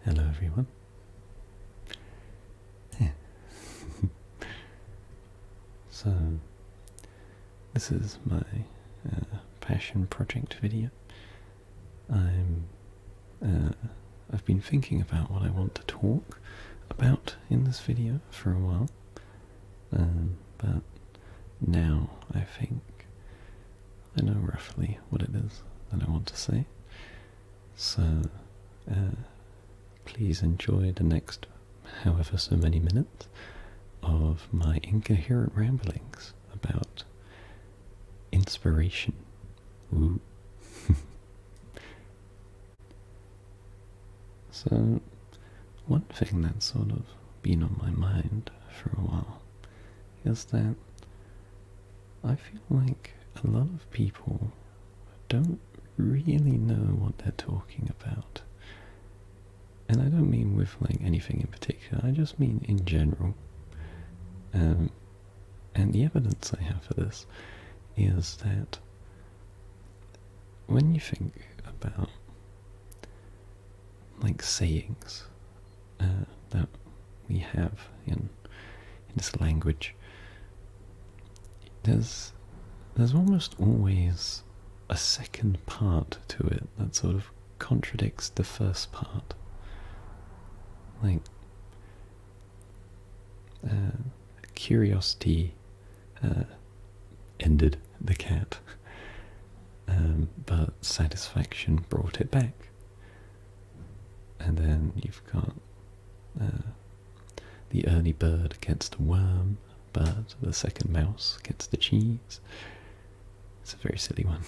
Hello everyone. Yeah. So, this is my passion project video. I've been thinking about what I want to talk about in this video for a while, but now I think I know roughly what it is that I want to say. So, please enjoy the next however so many minutes of my incoherent ramblings about inspiration. Ooh. So, one thing that's sort of been on my mind for a while is that I feel like a lot of people don't really know what they're talking about. And I don't mean with like anything in particular, I just mean in general. And the evidence I have for this is that when you think about like sayings that we have in this language, there's almost always a second part to it that sort of contradicts the first part. Like, curiosity ended the cat, but satisfaction brought it back. And then you've got the early bird gets the worm, but the second mouse gets the cheese. It's a very silly one.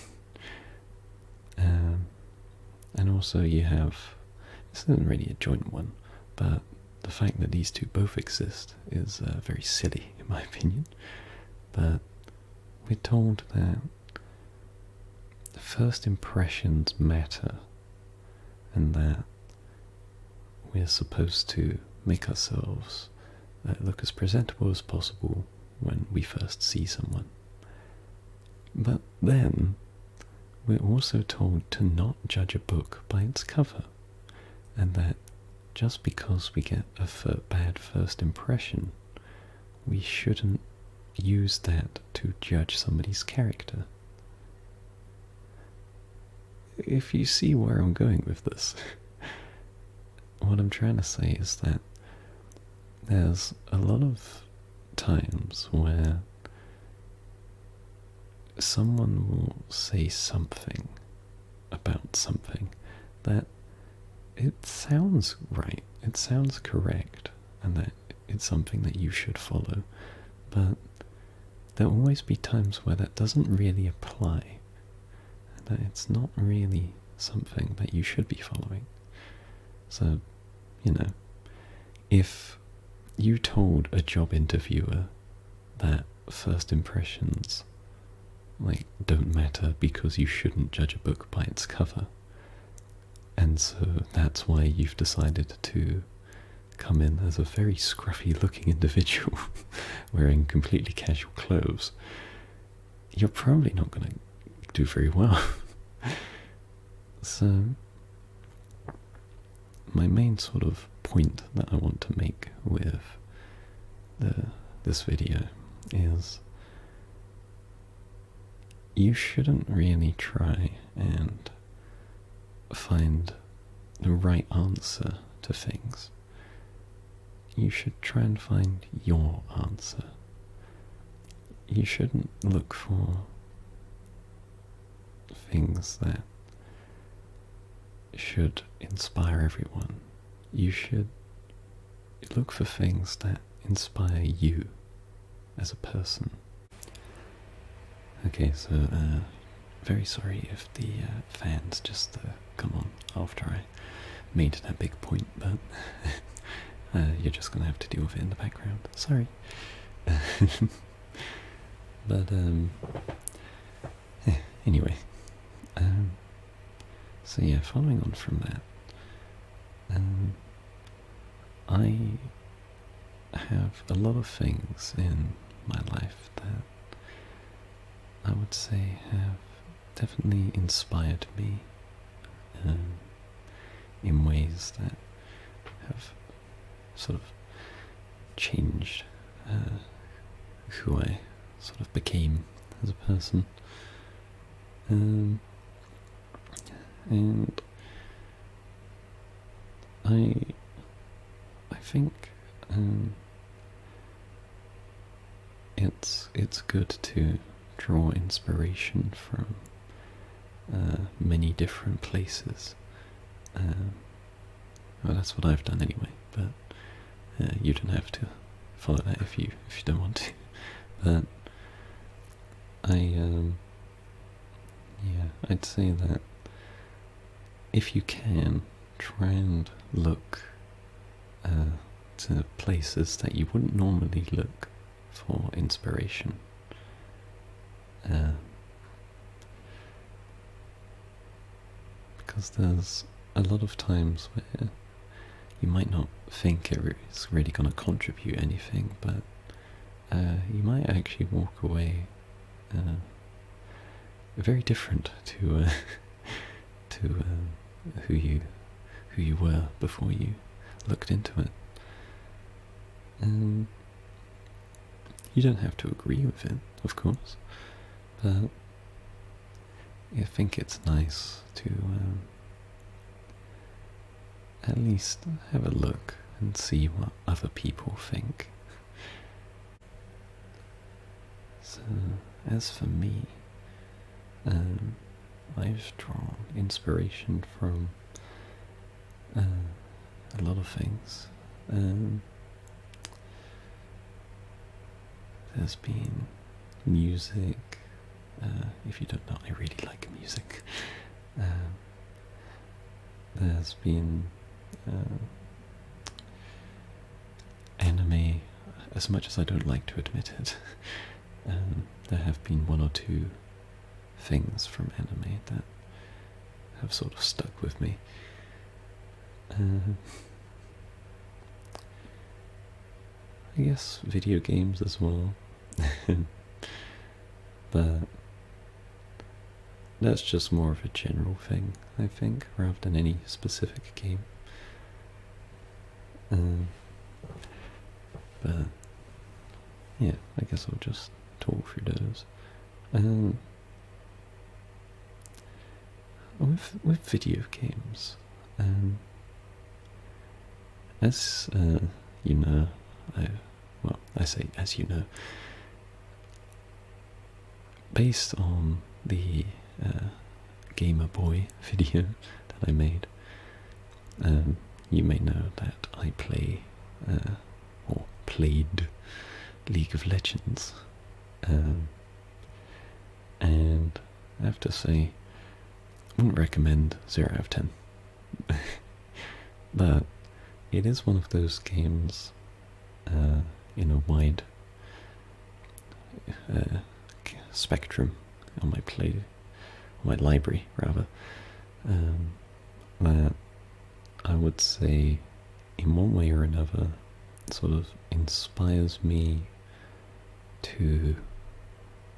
And also you have, this isn't really a joint one, but the fact that these two both exist is very silly in my opinion. But we're told that first impressions matter, and that we're supposed to make ourselves look as presentable as possible when we first see someone. But then we're also told to not judge a book by its cover, and that just because we get a bad first impression, we shouldn't use that to judge somebody's character. If you see where I'm going with this, what I'm trying to say is that there's a lot of times where someone will say something about something that it sounds right, it sounds correct, and that it's something that you should follow, but there'll always be times where that doesn't really apply, and that it's not really something that you should be following. So, you know, if you told a job interviewer that first impressions like don't matter because you shouldn't judge a book by its cover, and so that's why you've decided to come in as a very scruffy looking individual wearing completely casual clothes, you're probably not going to do very well. So my main sort of point that I want to make with this video is you shouldn't really try and find the right answer to things. You should try and find your answer. You shouldn't look for things that should inspire everyone. You should look for things that inspire you as a person. Okay, so very sorry if the fans just come on after I made that big point, but you're just gonna have to deal with it in the background. Sorry. But anyway, so yeah, following on from that, I have a lot of things in my life that I would say have definitely inspired me in ways that have sort of changed who I sort of became as a person. And I think it's good to draw inspiration from many different places. Well, that's what I've done anyway, but you don't have to follow that if you don't want to. But I'd say that if you can, try and look to places that you wouldn't normally look for inspiration. Because there's a lot of times where you might not think it's really going to contribute anything, but you might actually walk away very different to who you were before you looked into it. And you don't have to agree with it, of course, but I think it's nice to at least have a look and see what other people think. So, as for me, I've drawn inspiration from a lot of things. There's been music. If you don't know, I really like music. There's been anime, as much as I don't like to admit it. There have been one or two things from anime that have sort of stuck with me. I guess video games as well. But that's just more of a general thing, I think, rather than any specific game. But yeah, I guess I'll just talk through those. With video games, as you know, I say as you know, based on the Gamer Boy video that I made, you may know that I play or played League of Legends, and I have to say, I wouldn't recommend 0 out of 10. But it is one of those games in a wide spectrum on my library rather, that I would say in one way or another sort of inspires me to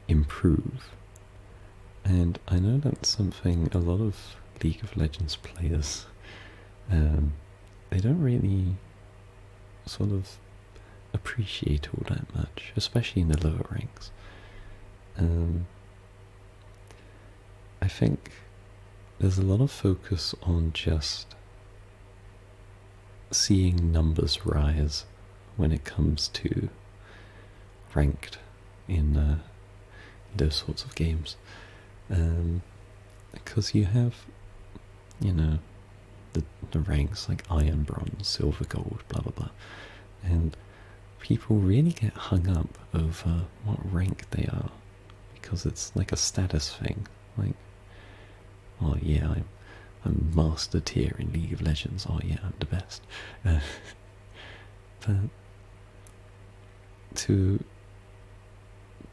improve. And I know that's something a lot of League of Legends players, they don't really sort of appreciate all that much, especially in the lower ranks. I think there's a lot of focus on just seeing numbers rise when it comes to ranked in those sorts of games. Because you have, the ranks like iron, bronze, silver, gold, blah blah blah, and people really get hung up over what rank they are, because it's like a status thing. Like, oh yeah, I'm master tier in League of Legends. Oh yeah, I'm the best. But to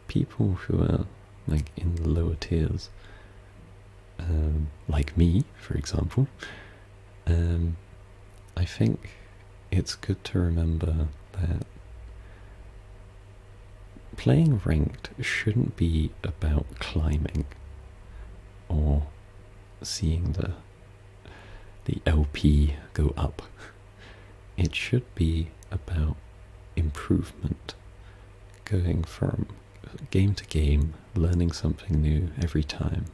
people who are like in the lower tiers, like me, for example, I think it's good to remember that playing ranked shouldn't be about climbing or seeing the LP go up. it should be about improvement, going from game to game, learning something new every time,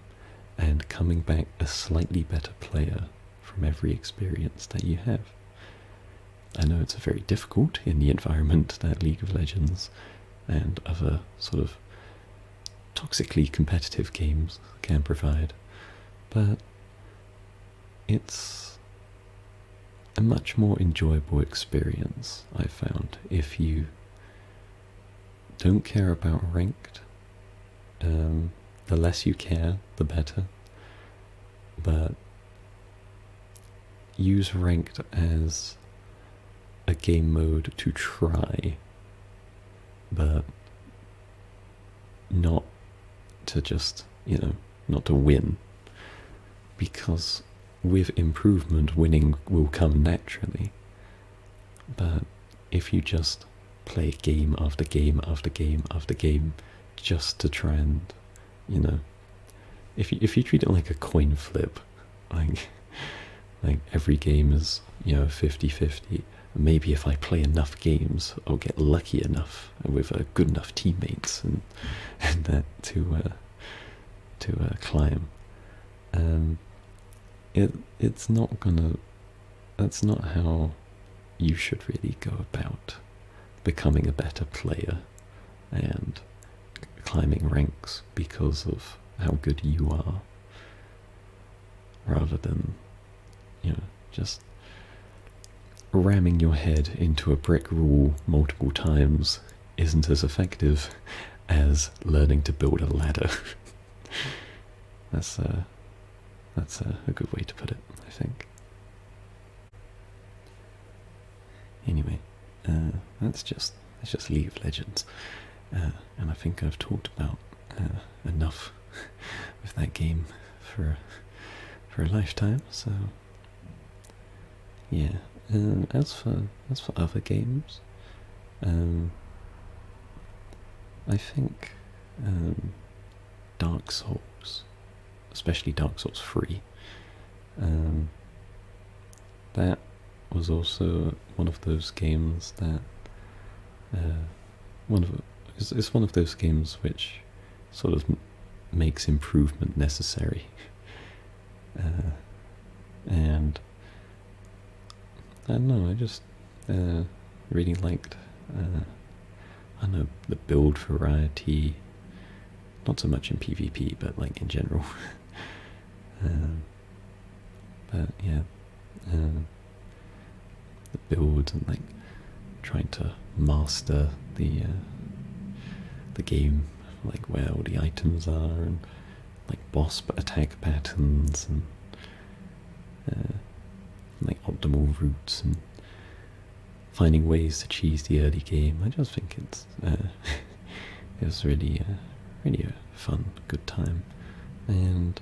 and coming back a slightly better player from every experience that you have. I know it's very difficult in the environment that League of Legends and other sort of toxically competitive games can provide, but it's a much more enjoyable experience, I found, if you don't care about ranked. The less you care, the better, but use ranked as a game mode to try, but not to just, not to win, because with improvement, winning will come naturally. But if you just play game after game after game after game just to try and, if you treat it like a coin flip, like every game is 50-50. Maybe if I play enough games, I'll get lucky enough with good enough teammates and that to climb. It's not gonna. That's not how you should really go about becoming a better player and climbing ranks because of how good you are, rather than just ramming your head into a brick wall multiple times isn't as effective as learning to build a ladder. That's a good way to put it, I think. Anyway, that's just League of Legends, and I think I've talked about enough with that game for a lifetime. So yeah. As for other games, I think Dark Souls, especially Dark Souls 3, that was also one of those games that it's one of those games which sort of makes improvement necessary, and I don't know, I just really liked, the build variety, not so much in PvP, but like in general. But yeah, the build and like trying to master the game, like where all the items are and like boss attack patterns and like optimal routes and finding ways to cheese the early game. I just think it was really a fun, good time, and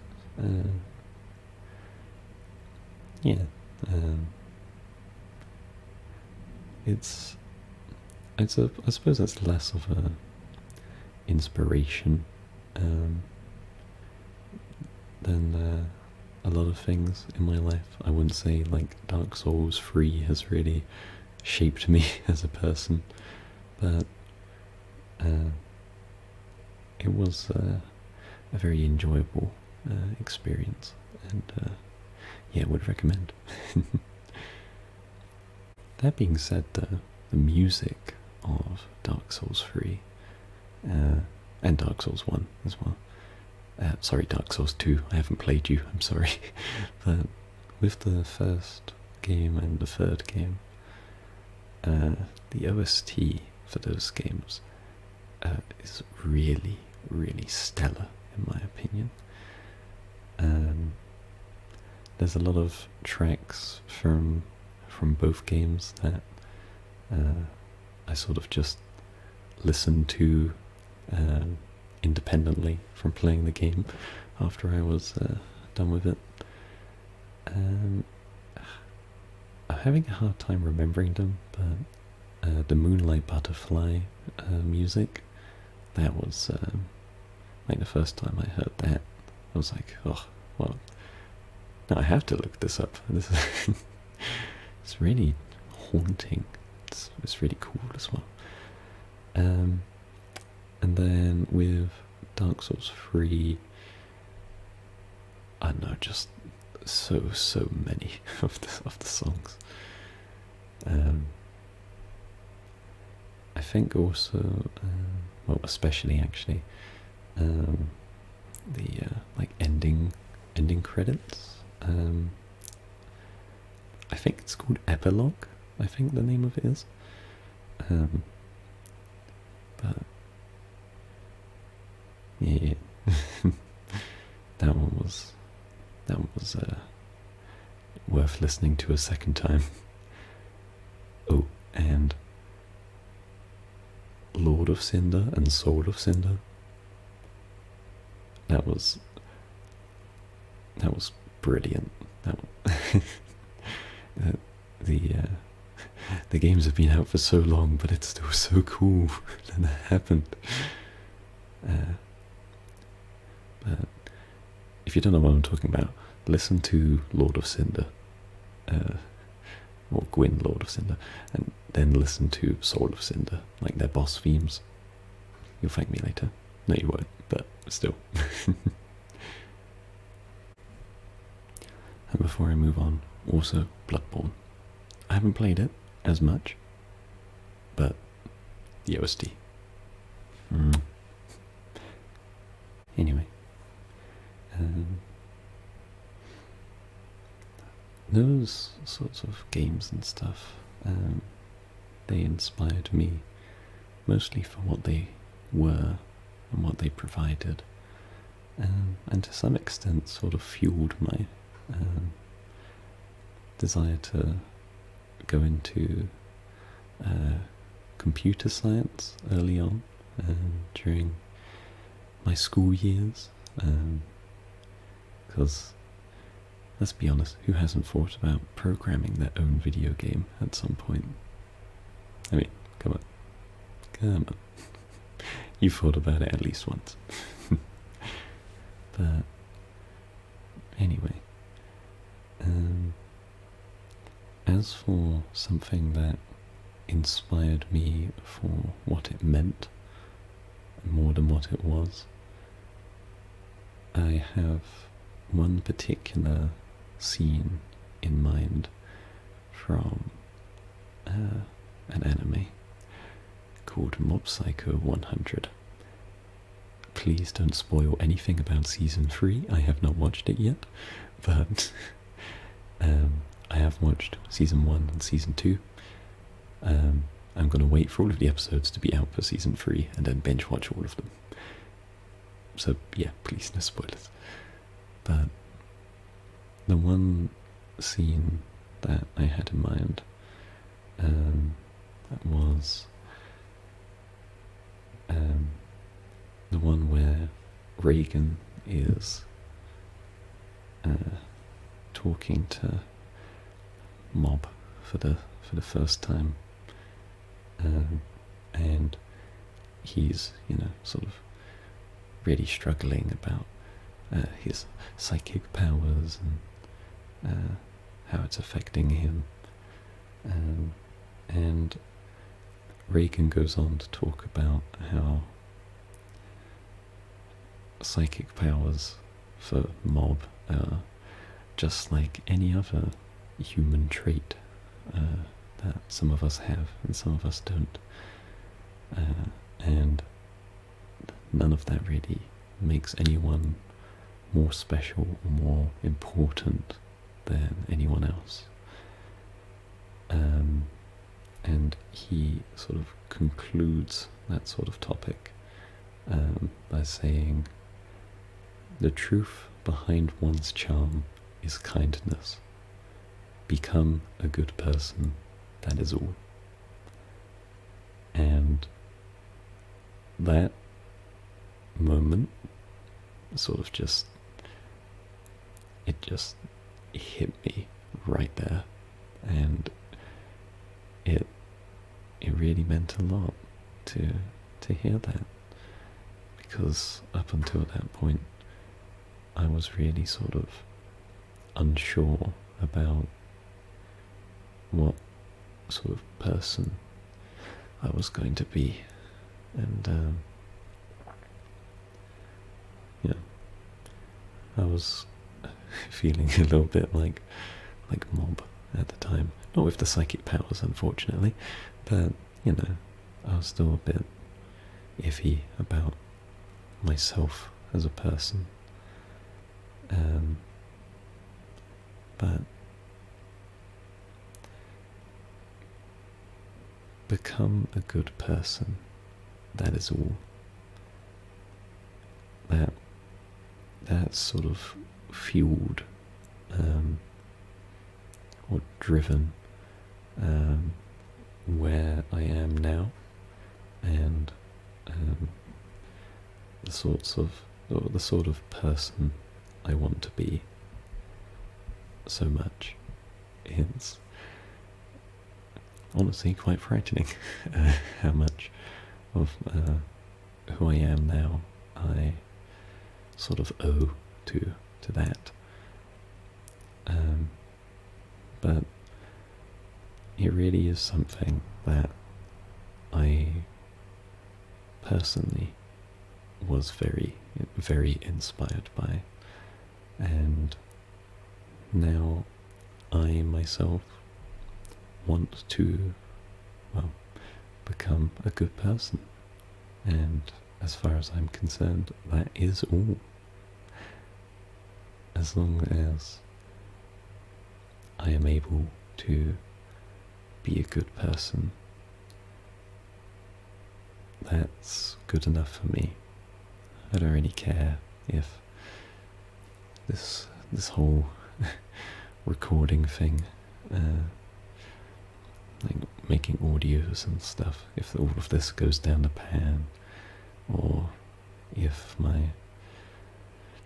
yeah, I suppose it's less of a inspiration than a lot of things in my life. I wouldn't say like Dark Souls 3 has really shaped me as a person, but it was a very enjoyable experience, and yeah, would recommend. That being said, though, the music of Dark Souls 3 and Dark Souls 1 as well. Sorry, Dark Souls 2, I haven't played you, I'm sorry. But with the first game and the third game, the OST for those games is really, really stellar, in my opinion. There's a lot of tracks from both games that I sort of just listened to independently from playing the game after I was done with it. I'm having a hard time remembering them, but the Moonlight Butterfly music, that was like the first time I heard that, I was like, oh, well, now I have to look this up. This is it's really haunting. It's really cool as well. And then with Dark Souls 3, I don't know, just so many of the songs. I think also, well, especially actually, the like ending credits. I think it's called Epilogue. I think the name of it is. But yeah, that one was worth listening to a second time. Oh, and Lord of Cinder and Soul of Cinder. That was brilliant. The games have been out for so long, but it's still so cool that that happened. But if you don't know what I'm talking about, listen to Lord of Cinder, or Gwyn Lord of Cinder, and then listen to Soul of Cinder, like their boss themes. You'll thank me later. No, you won't, but still. And before I move on, also Bloodborne. I haven't played it as much, but the OST. Anyway, those sorts of games and stuff, they inspired me mostly for what they were and what they provided, and to some extent sort of fueled my desire to go into computer science early on, during my school years, because let's be honest, who hasn't thought about programming their own video game at some point? I mean, come on. You've thought about it at least once. But anyway, as for something that inspired me for what it meant more than what it was, I have one particular scene in mind from an anime called Mob Psycho 100. Please don't spoil anything about season 3. I have not watched it yet, but I have watched season 1 and season 2. I'm going to wait for all of the episodes to be out for season 3 and then binge watch all of them. So yeah, please no spoilers. But the one scene that I had in mind, that was the one where Reagan is talking to Mob for the first time, and he's, sort of really struggling about his psychic powers and how it's affecting him, and Reagan goes on to talk about how psychic powers for Mob are just like any other human trait that some of us have and some of us don't, and none of that really makes anyone more special or more important than anyone else. And he sort of concludes that sort of topic by saying, the truth behind one's charm is kindness. Become a good person, that is all. And that moment sort of just hit me right there, and it really meant a lot to hear that, because up until that point I was really sort of unsure about what sort of person I was going to be, and yeah, I was feeling a little bit like Mob at the time. Not with the psychic powers, unfortunately, but you know, I was still a bit iffy about myself as a person. But become a good person. That is all. That's sort of fueled or driven where I am now, and the sort of person I want to be so much. It's honestly quite frightening how much of who I am now I sort of owe to that. But it really is something that I personally was very, very inspired by, and now I myself want to, well, become a good person, and as far as I'm concerned, that is all. As long as I am able to be a good person, that's good enough for me. I don't really care if this whole recording thing, like making audios and stuff, if all of this goes down the pan, or if my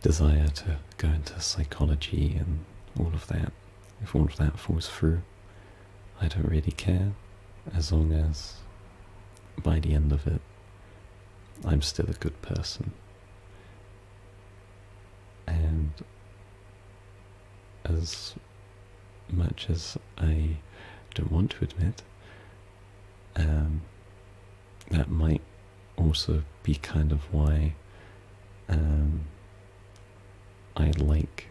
desire to go into psychology and all of that, if all of that falls through, I don't really care, as long as by the end of it I'm still a good person. And as much as I don't want to admit, that might also be kind of why I like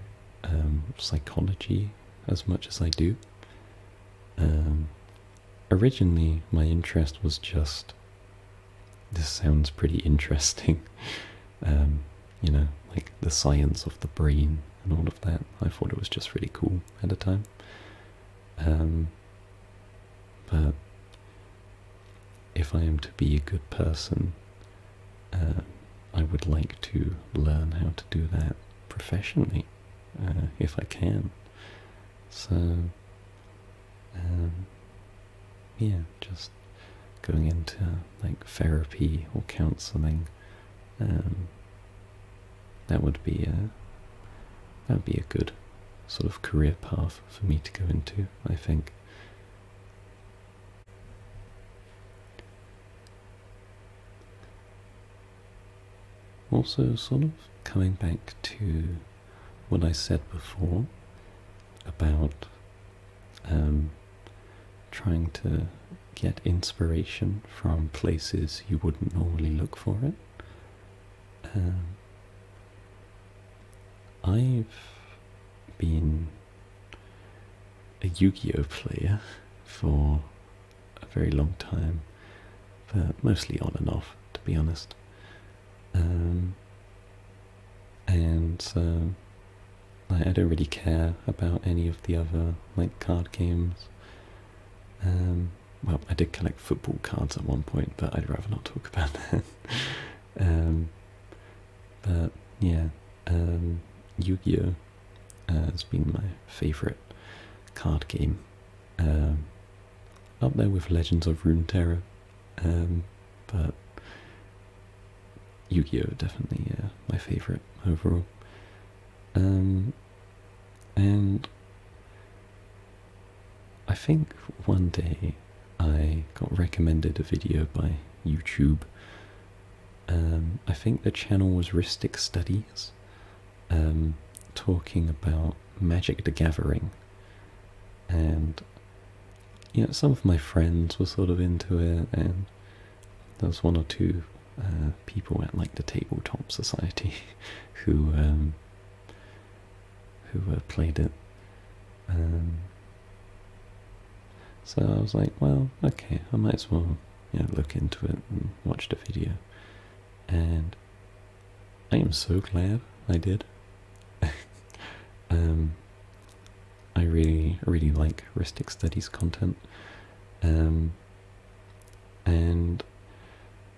psychology as much as I do. Originally, my interest was just, this sounds pretty interesting, you know, like the science of the brain and all of that. I thought it was just really cool at the time. But if I am to be a good person, I would like to learn how to do that professionally, if I can. So, yeah, just going into like therapy or counselling, that would be a good sort of career path for me to go into, I think. Also, sort of coming back to what I said before about trying to get inspiration from places you wouldn't normally look for it. I've been a Yu-Gi-Oh player for a very long time, but mostly on and off, to be honest. And so I don't really care about any of the other like card games. Well, I did collect football cards at one point, but I'd rather not talk about that. But yeah, Yu-Gi-Oh has been my favourite card game. Up there with Legends of Runeterra, but Yu-Gi-Oh definitely my favourite overall. And I think one day I got recommended a video by YouTube. I think the channel was Ristic Studies, talking about Magic the Gathering, and some of my friends were sort of into it, and there was one or two people at like the Tabletop Society who played it. So I was like, well, okay, I might as well look into it and watch the video. And I am so glad I did. I really like heuristic studies content. And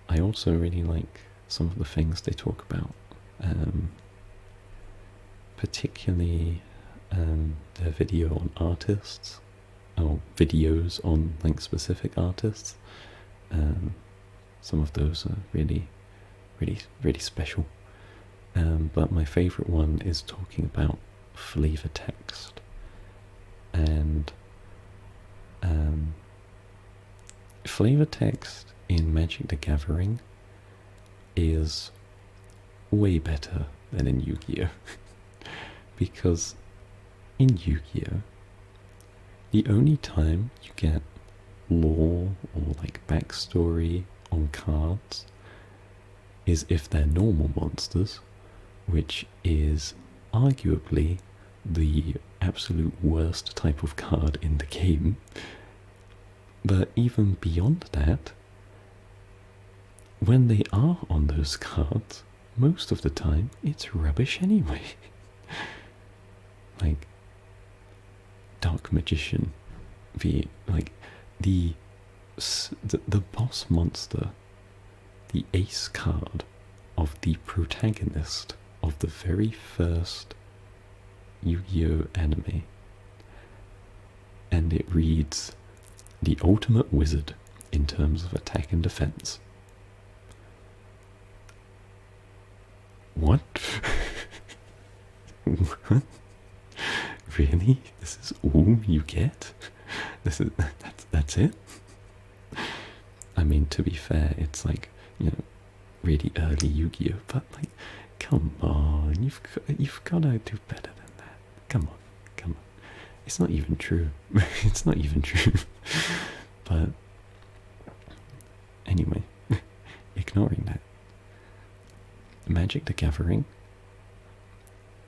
I also really like some of the things they talk about. Particularly their video on artists, or videos on like specific artists. Some of those are really special. But my favourite one is talking about flavor text. And flavor text in Magic the Gathering is way better than in Yu-Gi-Oh! Because in Yu-Gi-Oh! The only time you get lore or like backstory on cards is if they're normal monsters, which is arguably the absolute worst type of card in the game. But even beyond that, when they are on those cards, most of the time it's rubbish anyway. Like Dark Magician, the boss monster, the ace card of the protagonist of the very first Yu-Gi-Oh! Anime. And it reads, the ultimate wizard in terms of attack and defense. What? What? Really? This is all you get? That's it? I mean, to be fair, it's like, really early Yu-Gi-Oh! But like, come on, you've got to do better than that. Come on. It's not even true. It's not even true. But anyway, ignoring that, Magic the Gathering,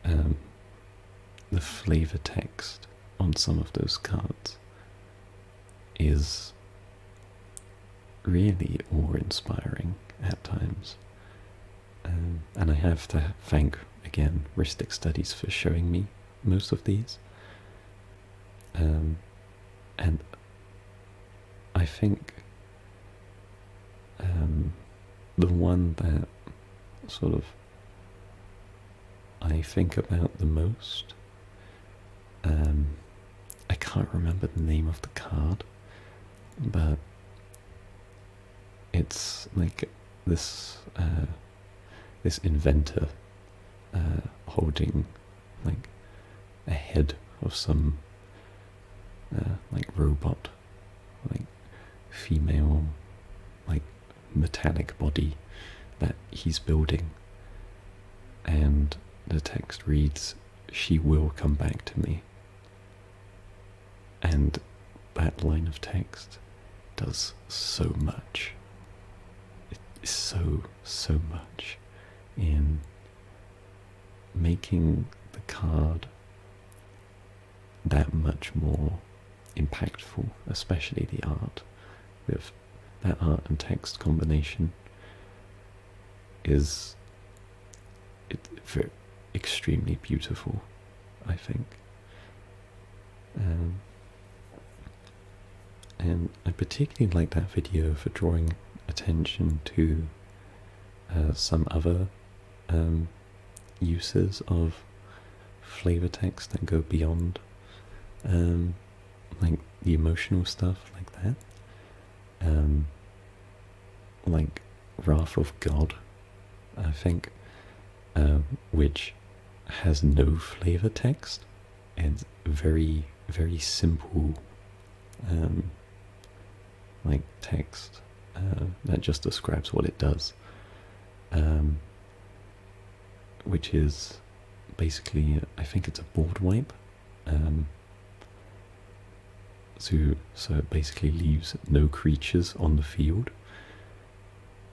the flavor text on some of those cards is really awe-inspiring at times. And I have to thank, again, Heuristic Studies for showing me most of these. And I think the one that sort of I think about the most, I can't remember the name of the card, but it's like this inventor holding like a head of some like robot, like female, like metallic body that he's building, and the text reads, "She will come back to me." And that line of text does so much. It's so much in making the card that much more impactful, especially the art. With that art and text combination is extremely beautiful, I think. And I particularly like that video for drawing attention to some other uses of flavor text that go beyond like the emotional stuff like that. Like Wrath of God, I think, which has no flavor text and very simple like text that just describes what it does, which is basically, I think it's a board wipe. so it basically leaves no creatures on the field,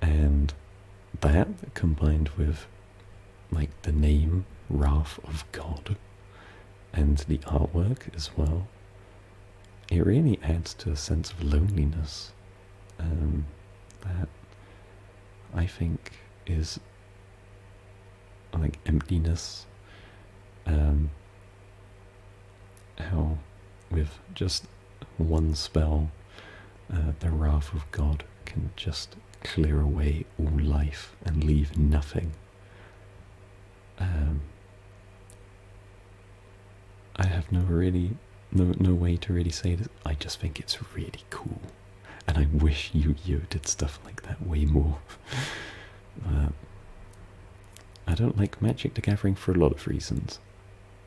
and that combined with like the name Wrath of God and the artwork as well, it really adds to a sense of loneliness that I think is like emptiness. How with just one spell, the Wrath of God can just clear away all life and leave nothing. I have no way to really say this. I just think it's really cool, and I wish Yu-Gi-Oh did stuff like that way more. I don't like Magic the Gathering for a lot of reasons,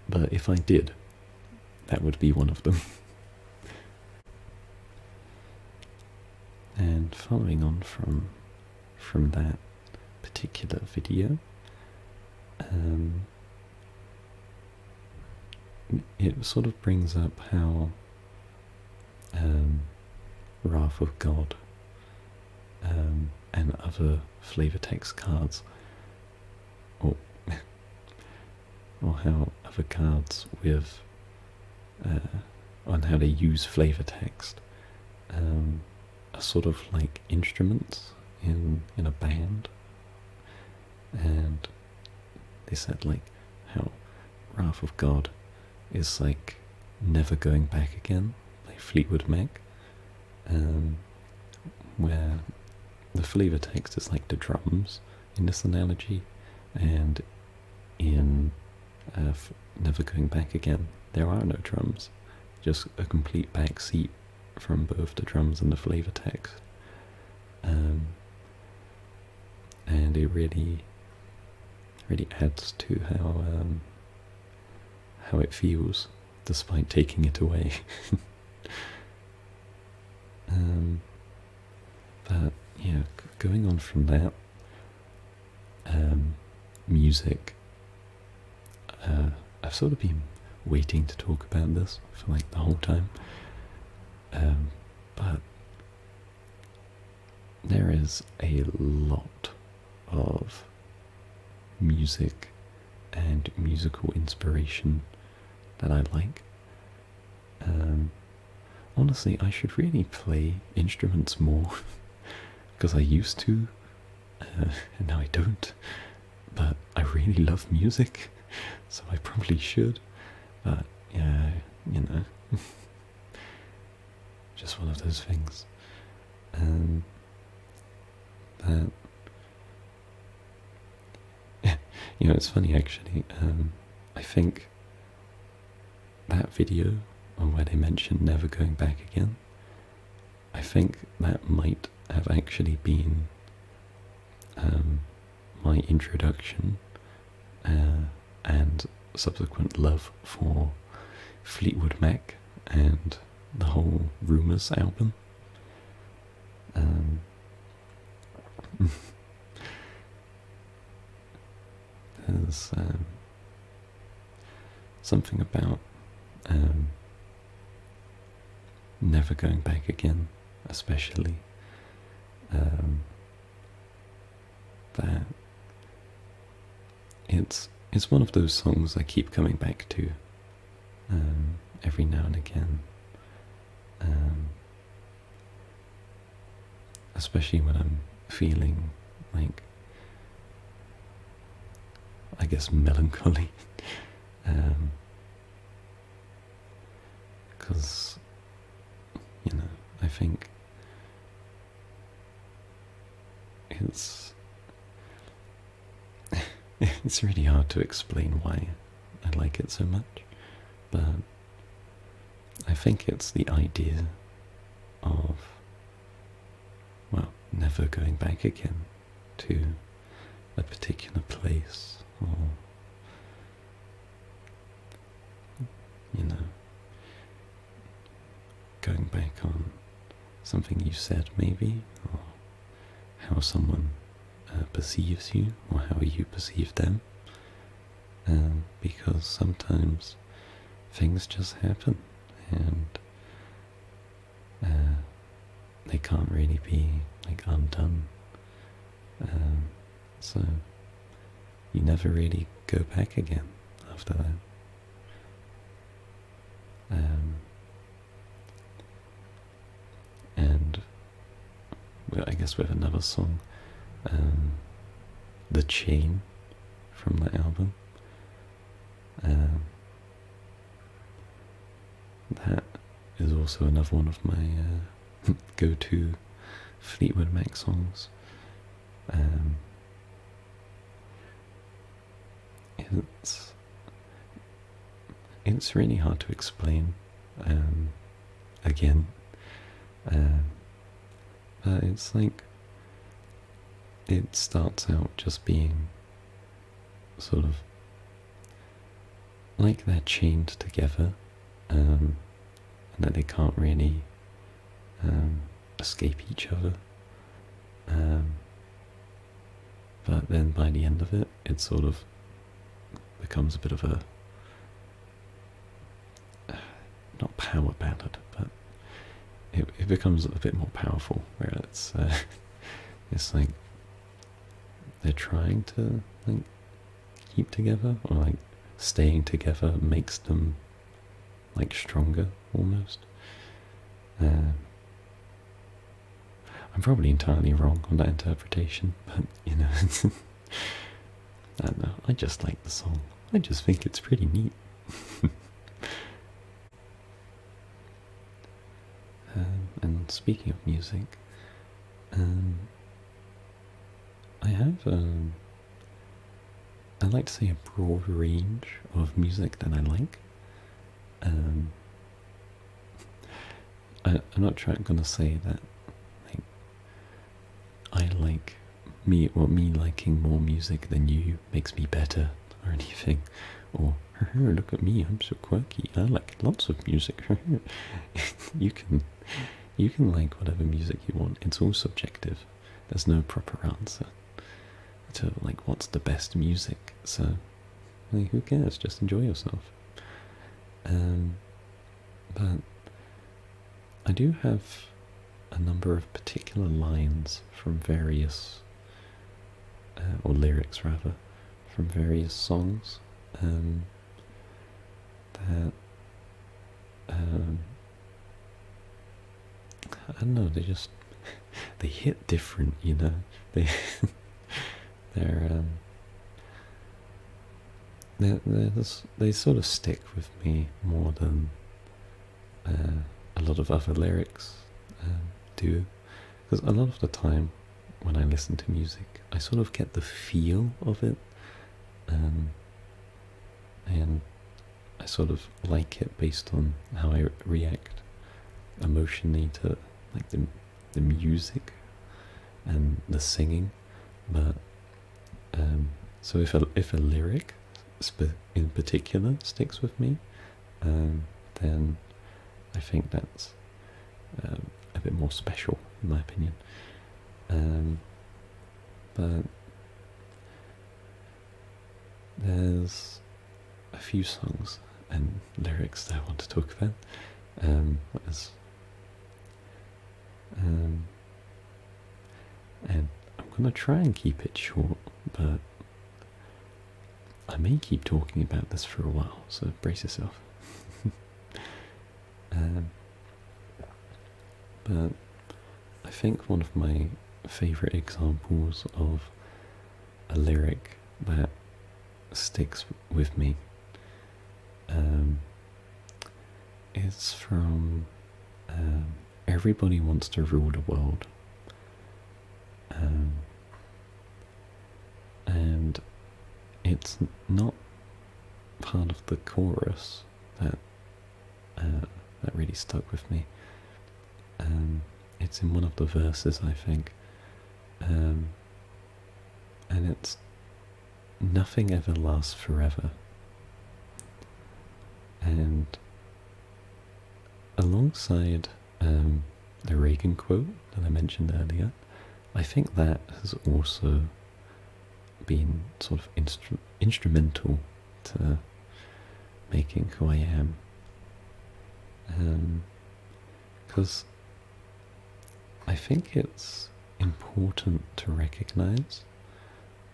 but if I did, that would be one of them. And following on from that particular video, it sort of brings up how Wrath of God and other flavor text cards, or how other cards with on how they use flavor text are sort of like instruments in a band. And they said like how Wrath of God is like Never Going Back Again by Fleetwood Mac, where the flavor text is like the drums in this analogy, and in Never Going Back Again there are no drums, just a complete back seat from both the drums and the flavor text. And it really adds to how it feels despite taking it away. But yeah, going on from that, music, I've sort of been waiting to talk about this for like the whole time, but there is a lot of music and musical inspiration that I like. Honestly, I should really play instruments more because I used to, and now I don't. But I really love music, so I probably should. But yeah, you know, just one of those things. That you know, it's funny actually. I think that video on where they mentioned Never Going Back Again, I think that might have actually been my introduction and subsequent love for Fleetwood Mac and the whole Rumours album. There's something about Never Going Back Again, especially, that it's one of those songs I keep coming back to every now and again, especially when I'm feeling like, I guess, melancholy, because you know, I think it's really hard to explain why I like it so much, but I think it's the idea of, well, never going back again to a particular place, or, you know, going back on something you said maybe, or how someone perceives you, or how you perceive them, because sometimes things just happen, and they can't really be like undone. So you never really go back again after that. And well, I guess with another song, The Chain from that album, that is also another one of my go-to Fleetwood Mac songs. It's really hard to explain. Again, but it's like it starts out just being sort of like they're chained together, and that they can't really escape each other. But then by the end of it, it sort of becomes a bit of a not power ballad, but it becomes a bit more powerful, where it's like they're trying to like keep together, or like staying together makes them like stronger almost. I'm probably entirely wrong on that interpretation, but you know, I don't know, I just like the song. I just think it's pretty neat. And speaking of music, I have, I like to say, a broad range of music that I like. I'm not going to say that like I like me liking more music than you makes me better or anything, or look at me, I'm so quirky, I like lots of music. you can like whatever music you want. It's all subjective. There's no proper answer to like what's the best music. So like, who cares? Just enjoy yourself. But I do have a number of particular lines from various, or lyrics rather, from various songs that I don't know, they hit different, you know. They sort of stick with me more than a lot of other lyrics do, because a lot of the time when I listen to music, I sort of get the feel of it, and I sort of like it based on how I react emotionally to like the music and the singing. But so if a lyric in particular sticks with me, then I think that's a bit more special in my opinion. But there's a few songs and lyrics that I want to talk about. And I'm gonna try and keep it short, but I may keep talking about this for a while, so brace yourself. But I think one of my favourite examples of a lyric that sticks with me is from Everybody Wants to Rule the World. And it's not part of the chorus that really stuck with me. It's in one of the verses, I think, and it's nothing ever lasts forever. And alongside the Reagan quote that I mentioned earlier, I think that has also been sort of instrumental to making who I am. Because I think it's important to recognize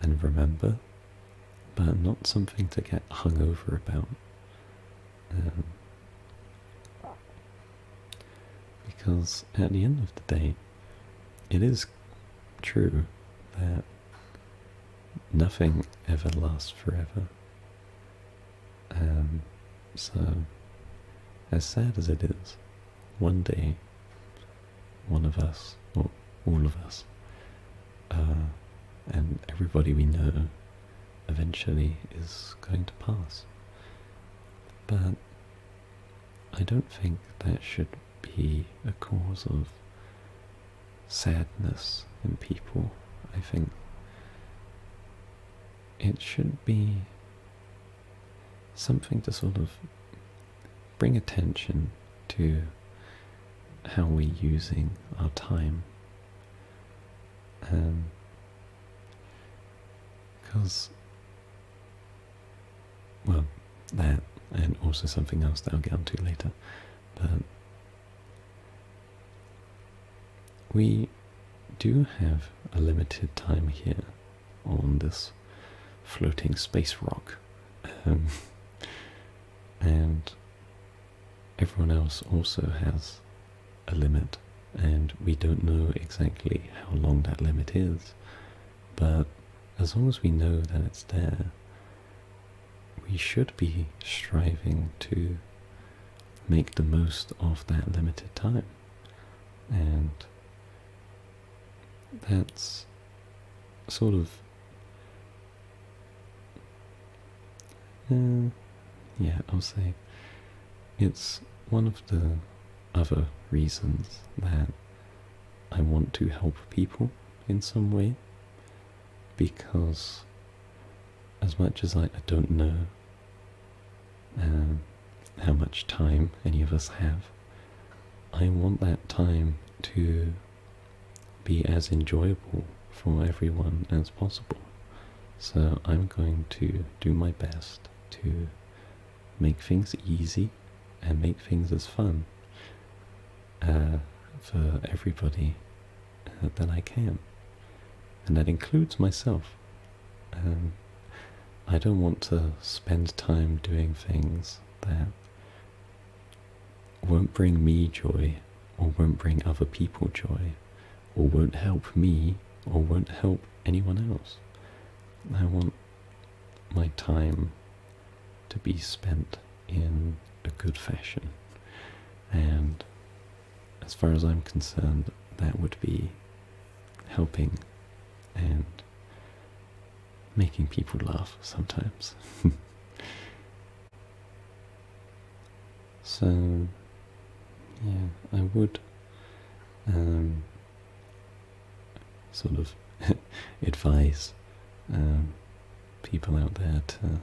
and remember, but not something to get hung over about. Um, because at the end of the day, it is true that nothing ever lasts forever. So, as sad as it is, one day, one of us, or all of us, and everybody we know eventually is going to pass. But I don't think that should be a cause of sadness in people. I think it should be something to sort of bring attention to how we're using our time. Because, well, that, and also something else that I'll get onto later, but we do have a limited time here on this floating space rock. And everyone else also has a limit, and we don't know exactly how long that limit is, but as long as we know that it's there, we should be striving to make the most of that limited time. And that's sort of yeah, I'll say it's one of the other reasons that I want to help people in some way, because as much as I don't know how much time any of us have, I want that time to be as enjoyable for everyone as possible. So I'm going to do my best to make things easy and make things as fun for everybody that I can. And that includes myself. I don't want to spend time doing things that won't bring me joy, or won't bring other people joy, or won't help me, or won't help anyone else. I want my time to be spent in a good fashion, and as far as I'm concerned, that would be helping and making people laugh sometimes. So, yeah, I would sort of advise people out there to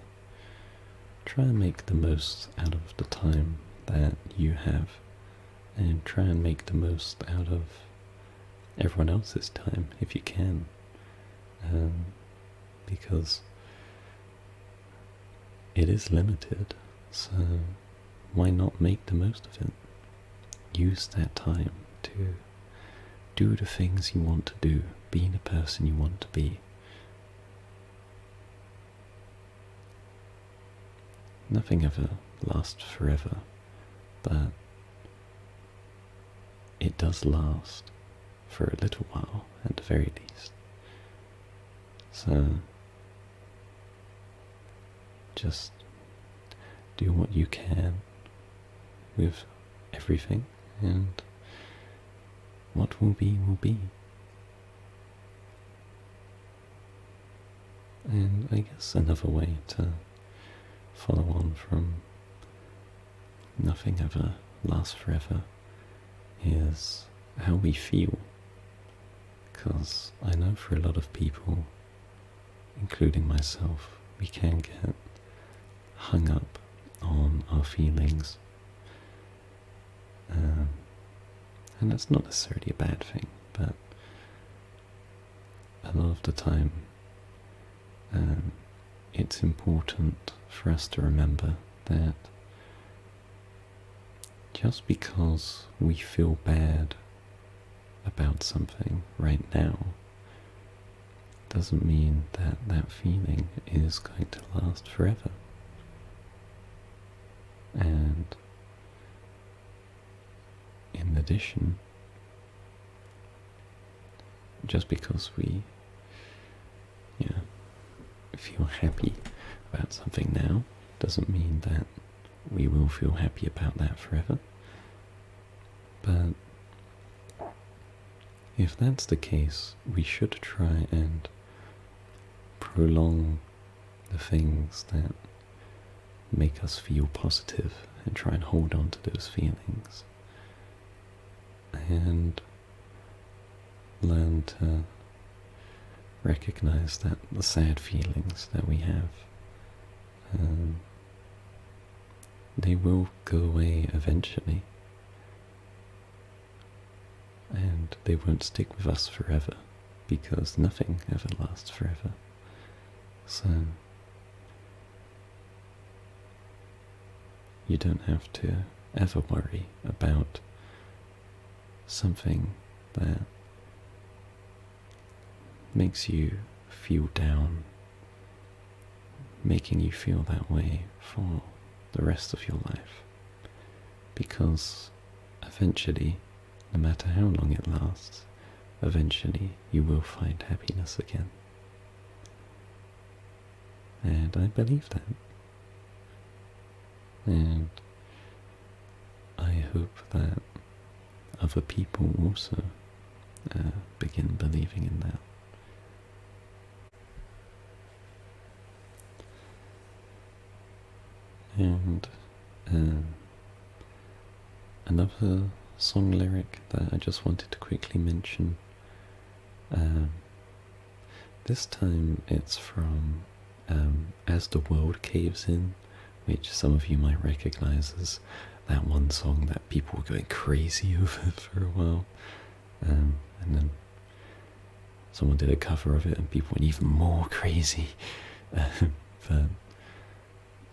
try and make the most out of the time that you have, and try and make the most out of everyone else's time if you can, because it is limited, so why not make the most of it? Use that time to do the things you want to do, be the person you want to be. Nothing ever lasts forever, but it does last for a little while at the very least. So just do what you can with everything, and what will be will be. And I guess another way to follow on from nothing ever lasts forever is how we feel. Because I know for a lot of people, including myself, we can get hung up on our feelings. And that's not necessarily a bad thing, but a lot of the time it's important for us to remember that just because we feel bad about something right now doesn't mean that that feeling is going to last forever. And in addition, just because we feel happy about something now doesn't mean that we will feel happy about that forever. But if that's the case, we should try and prolong the things that make us feel positive and try and hold on to those feelings and learn to recognize that the sad feelings that we have, they will go away eventually, and they won't stick with us forever, because nothing ever lasts forever. So you don't have to ever worry about something that makes you feel down, making you feel that way for the rest of your life. Because eventually, no matter how long it lasts, eventually you will find happiness again. And I believe that. And I hope that other people also begin believing in that. And another song lyric that I just wanted to quickly mention. This time it's from As the World Caves In, which some of you might recognize as that one song that people were going crazy over for a while. And then someone did a cover of it and people went even more crazy. But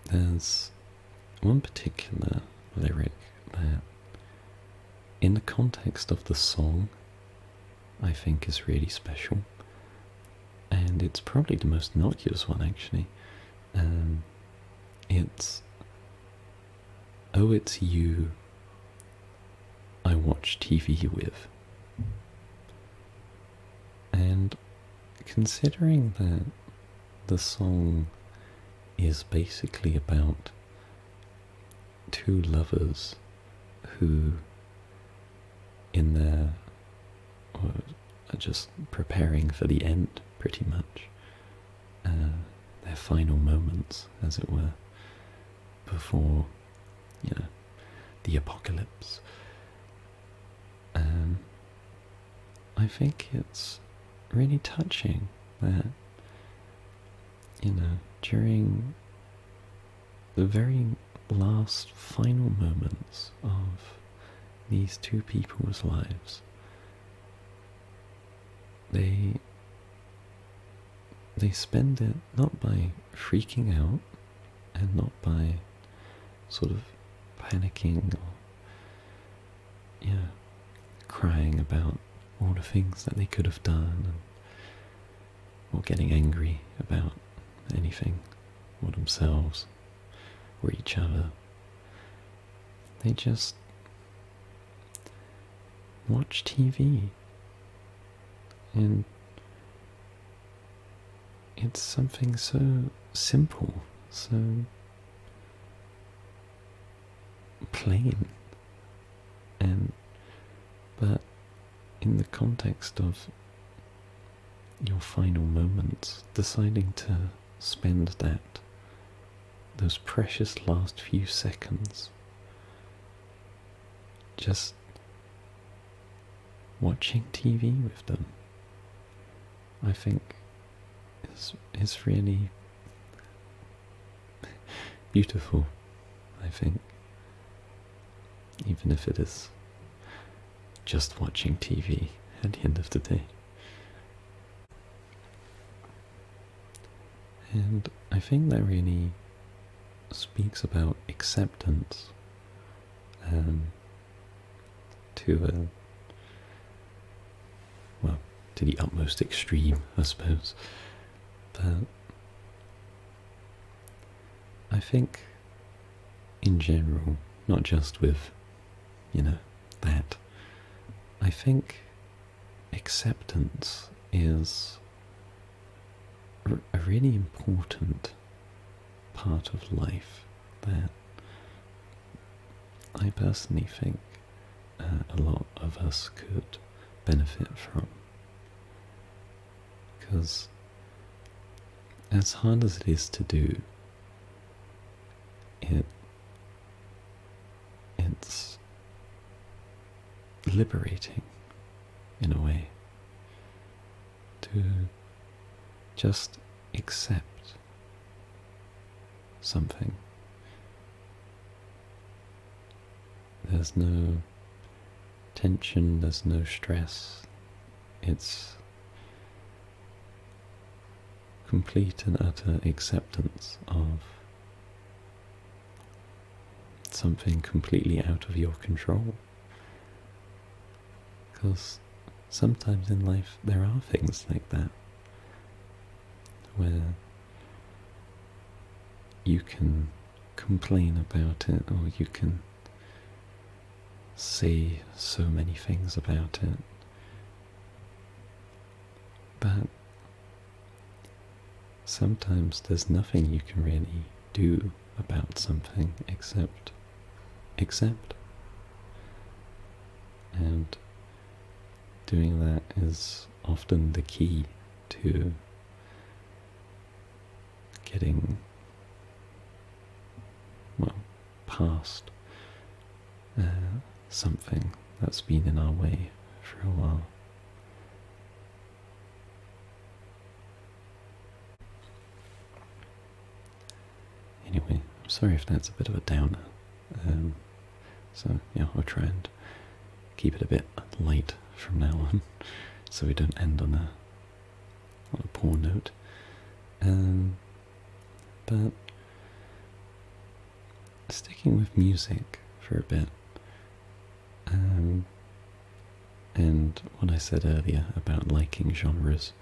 there's one particular lyric that, in the context of the song, I think is really special. And it's probably the most innocuous one, actually. It's, "Oh, it's you I watch TV with." And considering that the song is basically about two lovers who are just preparing for the end, pretty much. Their final moments, as it were, before, the apocalypse. I think it's really touching that, during the very last final moments of these two people's lives, they spend it not by freaking out and not by sort of panicking or crying about all the things that they could have done, or getting angry about anything or themselves or each other. They just watch TV, and it's something so simple, so plain, but in the context of your final moments, deciding to spend those precious last few seconds just watching TV with them, I think is really beautiful, I think, even if it is just watching TV at the end of the day. And I think that really speaks about acceptance to well, to the utmost extreme, I suppose. But I think in general, not just with, that, I think acceptance is a really important part of life that I personally think a lot of us could benefit from. Because as hard as it is to do, it's liberating in a way to just accept something. There's no tension, there's no stress. It's complete and utter acceptance of something completely out of your control. Because sometimes in life there are things like that, where you can complain about it, or you can say so many things about it, but sometimes there's nothing you can really do about something except accept. And doing that is often the key to getting, well, past something that's been in our way for a while. Anyway, I'm sorry if that's a bit of a downer. So yeah, I'll try and keep it a bit light from now on, so we don't end on a poor note. But sticking with music for a bit, and what I said earlier about liking genres,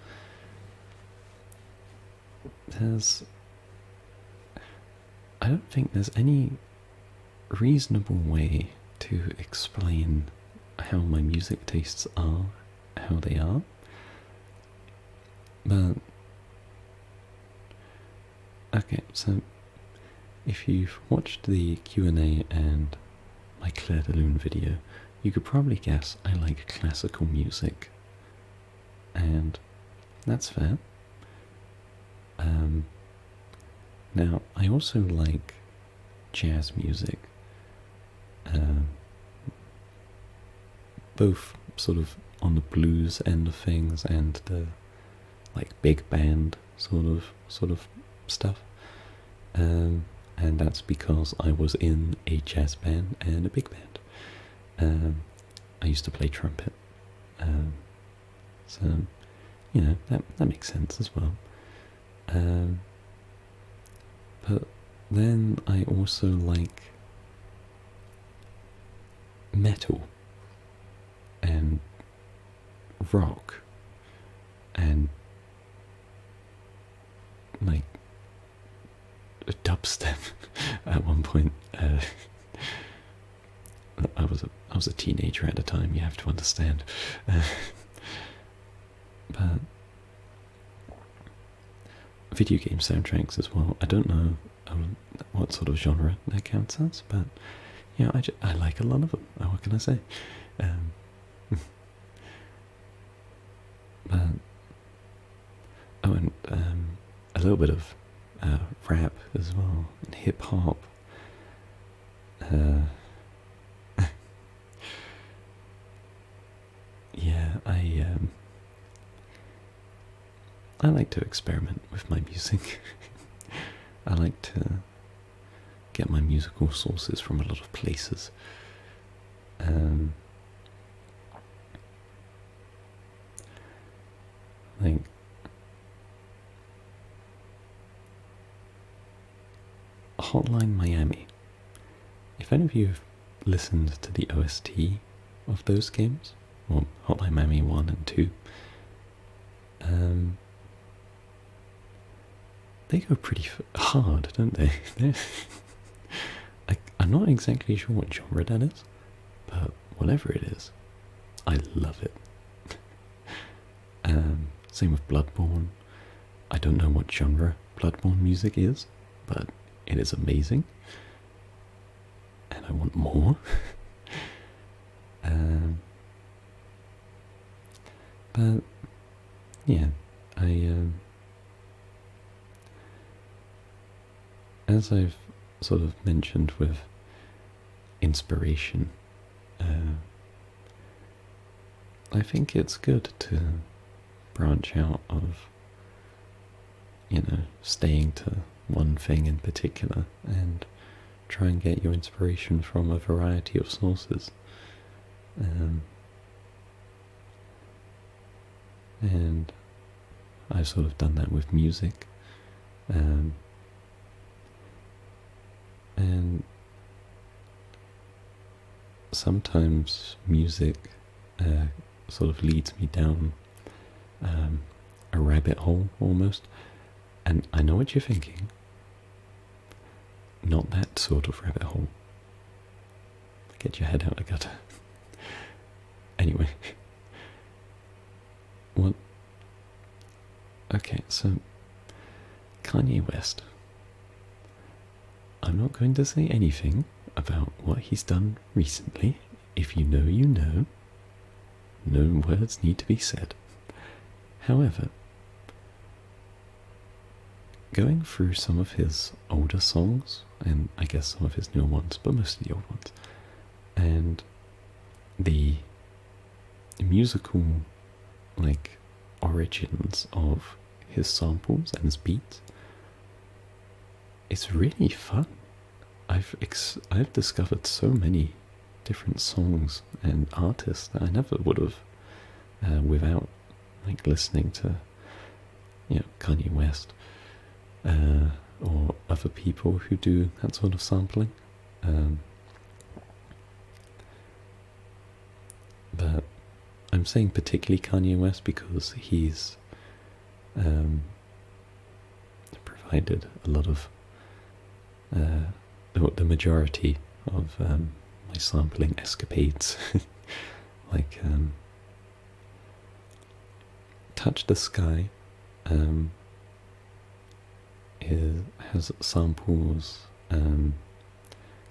I don't think there's any reasonable way to explain how my music tastes are, how they are, but okay, so if you've watched the Q&A and my Claire de Lune video, you could probably guess I like classical music, and that's fair. Now, I also like jazz music, both sort of on the blues end of things and the like big band sort of stuff, and that's because I was in a jazz band and a big band. I used to play trumpet, so that makes sense as well. But then I also like metal and rock and like a dubstep. At one point, I was a teenager at the time. You have to understand, but video game soundtracks as well. I don't know what sort of genre that counts as, but yeah, I like a lot of them. What can I say? But and a little bit of rap as well, and hip hop. Yeah, I like to experiment with my music. I like to get my musical sources from a lot of places. Like Hotline Miami. If any of you have listened to the OST of those games, or Hotline Miami 1 and 2, they go pretty hard, don't they? I'm not exactly sure what genre that is, but whatever it is, I love it. Same with Bloodborne. I don't know what genre Bloodborne music is, but it is amazing, and I want more. But yeah, as I've sort of mentioned with inspiration, I think it's good to branch out of, staying to one thing in particular and try and get your inspiration from a variety of sources. And I've sort of done that with music. And sometimes music sort of leads me down a rabbit hole almost. And I know what you're thinking. Not that sort of rabbit hole. Get your head out of the gutter. Anyway. What? Okay, so Kanye West. I'm not going to say anything about what he's done recently. If you know, you know. No words need to be said. However, going through some of his older songs, and I guess some of his newer ones, but most of the old ones, and the musical, origins of his samples and his beats, it's really fun. I've discovered so many different songs and artists that I never would have without listening to Kanye West or other people who do that sort of sampling. But I'm saying particularly Kanye West because he's provided a lot of the majority of my sampling escapades. Touch the Sky has samples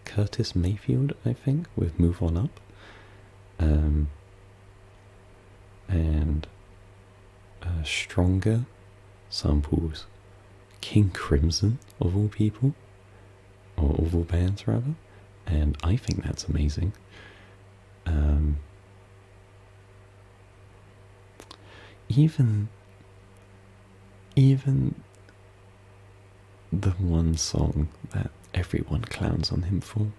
Curtis Mayfield, I think, with Move On Up, and Stronger samples King Crimson, of all people, or of all bands rather, and I think that's amazing. Even the one song that everyone clowns on him for,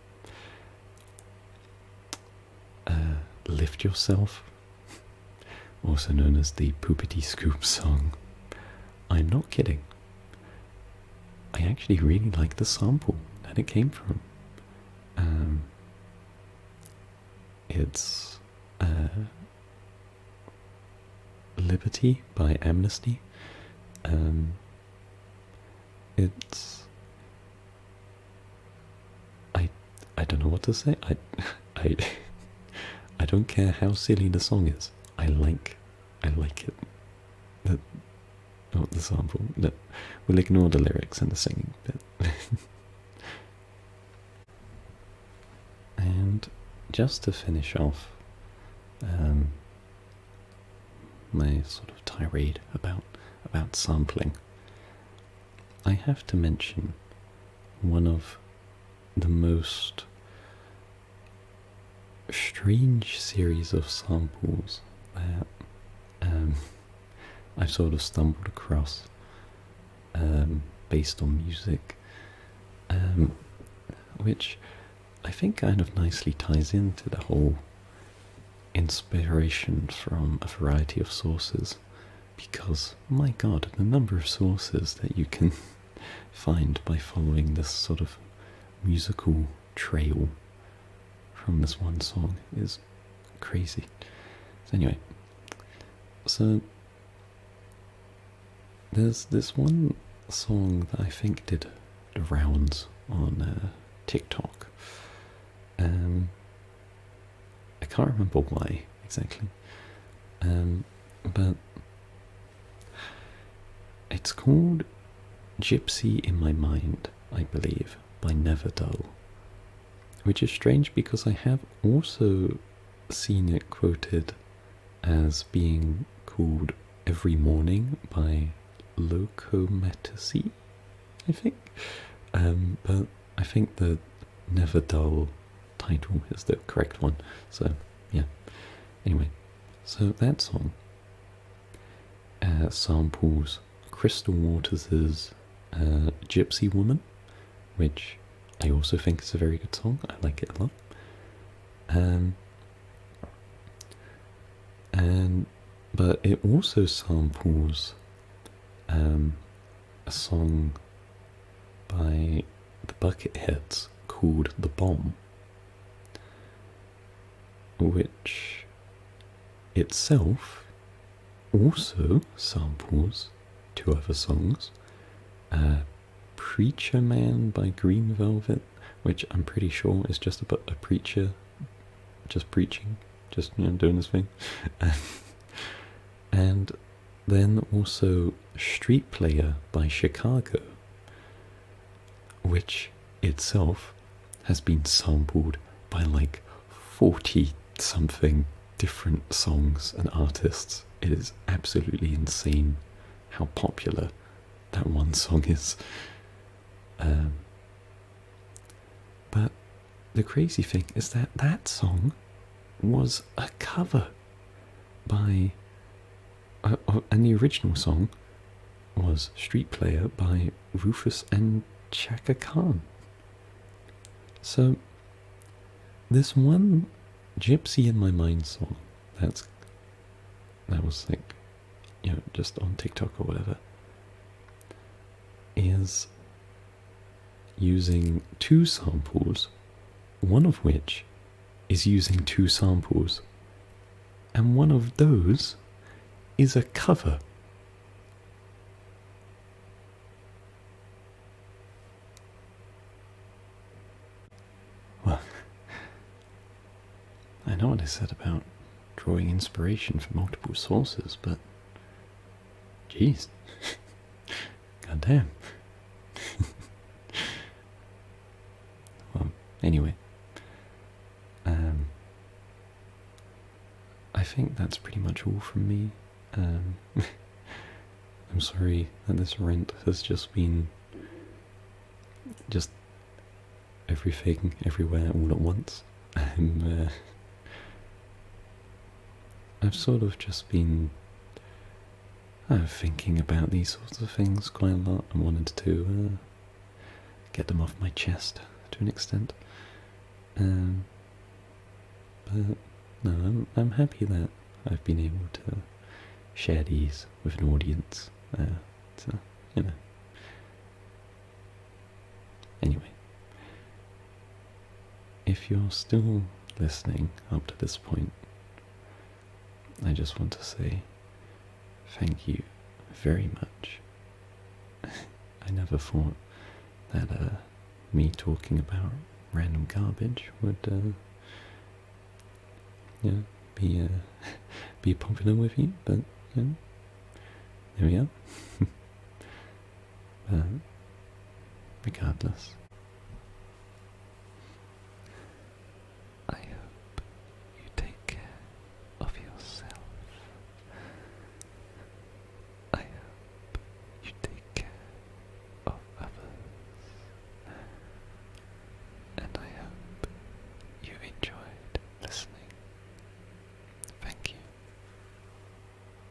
Lift Yourself, also known as the Poopity Scoop song. I'm not kidding. I actually really like the sample that it came from. It's Liberty by Amnesty. It's I don't know what to say. I don't care how silly the song is. I like it. The sample. We'll ignore the lyrics and the singing bit. And just to finish off my sort of tirade about sampling, I have to mention one of the most strange series of samples that I've sort of stumbled across based on music, which I think kind of nicely ties into the whole inspiration from a variety of sources, because my god, the number of sources that you can find by following this sort of musical trail from this one song is crazy. So anyway, so there's this one song that I think did the rounds on TikTok. I can't remember why exactly, but it's called Gypsy in My Mind, I believe, by Never Dull, which is strange because I have also seen it quoted as being called Every Morning by Locometasi, I think. But I think the Never Dull title is the correct one. So, yeah. Anyway, so that song samples Crystal Waters' Gypsy Woman, which I also think is a very good song. I like it a lot. But it also samples a song by the Bucketheads called The Bomb, which itself also samples two other songs. Preacher Man by Green Velvet, which I'm pretty sure is just about a preacher just preaching, just doing his thing. And then also Street Player by Chicago, which itself has been sampled by like 40 something different songs and artists. It is absolutely insane how popular that one song is. But the crazy thing is that that song was a cover by, and the original song was Street Player by Rufus and Chaka Khan. So this one Gypsy in My Mind song that was like, just on TikTok or whatever, is using two samples, one of which is using two samples, and one of those is a cover. Well, I know what I said about drawing inspiration from multiple sources, but jeez, goddamn. Well, anyway, I think that's pretty much all from me. I'm sorry that this rant has just been just everything, everywhere, all at once. I've sort of just been thinking about these sorts of things quite a lot and wanted to get them off my chest to an extent. But no, I'm happy that I've been able to share these with an audience. So, Anyway, if you're still listening up to this point, I just want to say thank you very much. I never thought that me talking about random garbage would be popular with you, but there we are. But regardless,